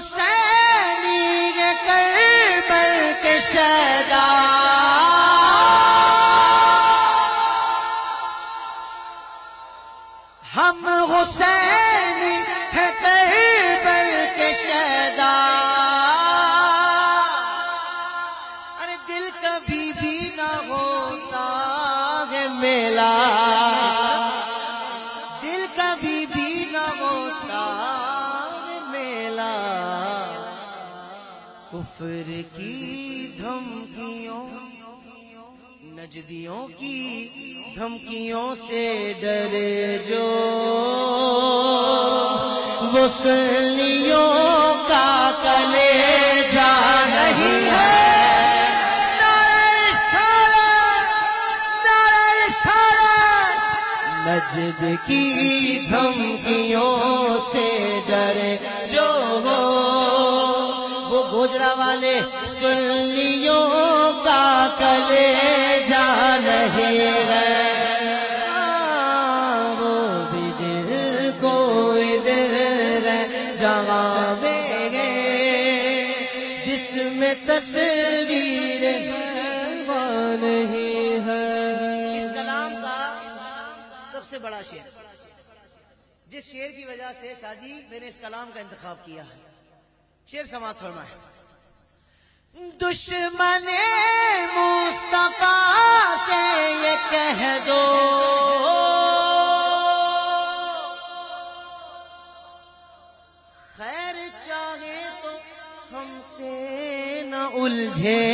حسینی کربل کے شہدا، ہم حسینی ہے کربل کے شہدا، ارے دل کبھی بھی نہ ہوتا ہے میلا، دل کبھی بھی نہ ہوتا ہے میلا، کفر کی دھمکیوں نجدیوں کی دھمکیوں سے ڈرے جو، وہ سنیوں کا کلیجہ نہیں ہے، نعرہ رسالت، نعرہ رسالت، نجد کی دھمکیوں سے ڈرے جو ہو، وہ گوجرا والے سنیوں کا کلیجہ نہیں ہے، وہ بھی دل کوئی دل رہ جاوے گے جس میں تصویر وہ نہیں ہے۔ اس کلام کا سب سے بڑا شعر، جس شعر کی وجہ سے شاہ جی میں نے اس کلام کا انتخاب کیا ہے، شعر سماعت فرمائے۔ دشمن مصطفیٰ سے یہ کہہ دو، خیر چاہے تو ہم سے نہ الجھے،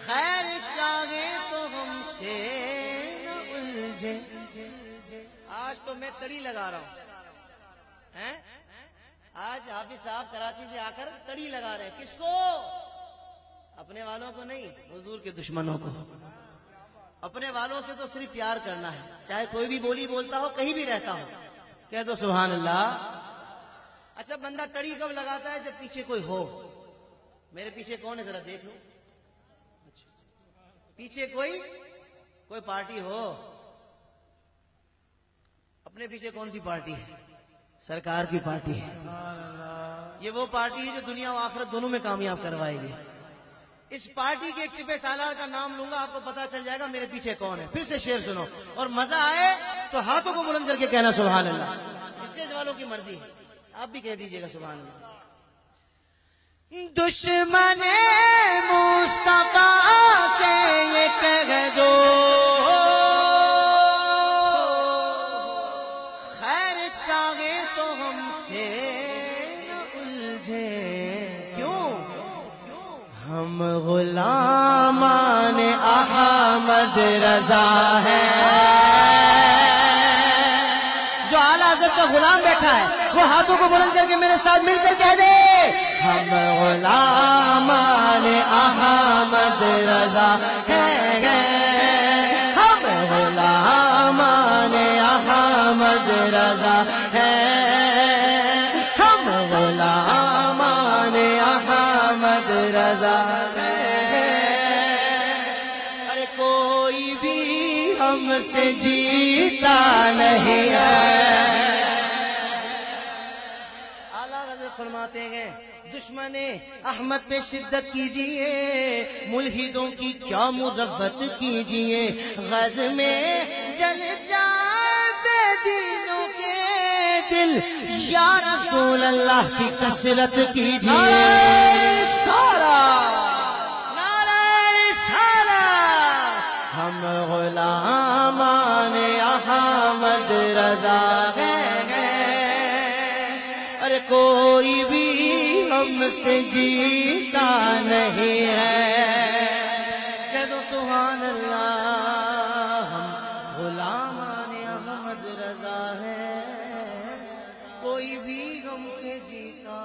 خیر چاہے تو ہم سے نہ الجھے۔ آج تو میں تڑی لگا رہا ہوں، آج حافظ صاحب کراچی سے آ کر تڑی لگا رہے ہیں، کس کو؟ اپنے والوں کو نہیں، حضور کے دشمنوں کو۔ اپنے والوں سے تو صرف پیار کرنا ہے، چاہے کوئی بھی بولی بولتا ہو، کہیں بھی رہتا ہو، کہہ دو سبحان اللہ۔ اچھا بندہ تڑی کب لگاتا ہے؟ جب پیچھے کوئی ہو۔ میرے پیچھے کون ہے ذرا دیکھ لو، پیچھے کوئی پارٹی ہو۔ اپنے پیچھے کون سی پارٹی ہے؟ سرکار کی پارٹی ہے۔ یہ وہ پارٹی ہے جو دنیا و آخرت دونوں میں کامیاب کروائے گی۔ اس پارٹی کے ایک سپہ سالار کا نام لوں گا، آپ کو پتا چل جائے گا میرے پیچھے کون ہے۔ پھر سے شعر سنو، اور مزہ آئے تو ہاتھوں کو بلند کر کے کہنا سبحان اللہ۔ اسٹیج والوں کی مرضی ہے، آپ بھی کہہ دیجئے گا سبحان اللہ۔ دشمن مصطفیٰ سے یہ کہہ دو، خیر چاہے تو ہم سے نہ الجھے۔ کیوں؟ ہم غلامان احمد رضا ہیں۔ جو اعلیٰ حضرت کا غلام بیٹھا ہے وہ ہاتھوں کو بلند کر کے میرے ساتھ مل کر کہہ دے، ہم غلامان احمد رضا ہیں، ہم غلامان احمد رضا ہیں، ہم غلامان احمد رضا ہیں۔ ارے کوئی بھی ہم سے جیتا نہیں ہے۔ اعلیٰ حضرت فرماتے ہیں دشمن احمد پہ شدت کیجئے، ملحدوں کی کیا مذبت کیجئے، غز میں جل جاتے دینوں کے دل، یا رسول اللہ کی کثرت کیجئے۔ ہم غلامان احمد رضا ہیں، ارے کوئی بھی ہم سے جیتا نہیں ہے۔ کہہ دو سبحان اللہ۔ ہم غلامان احمد رضا ہیں، کوئی بھی ہم سے جیتا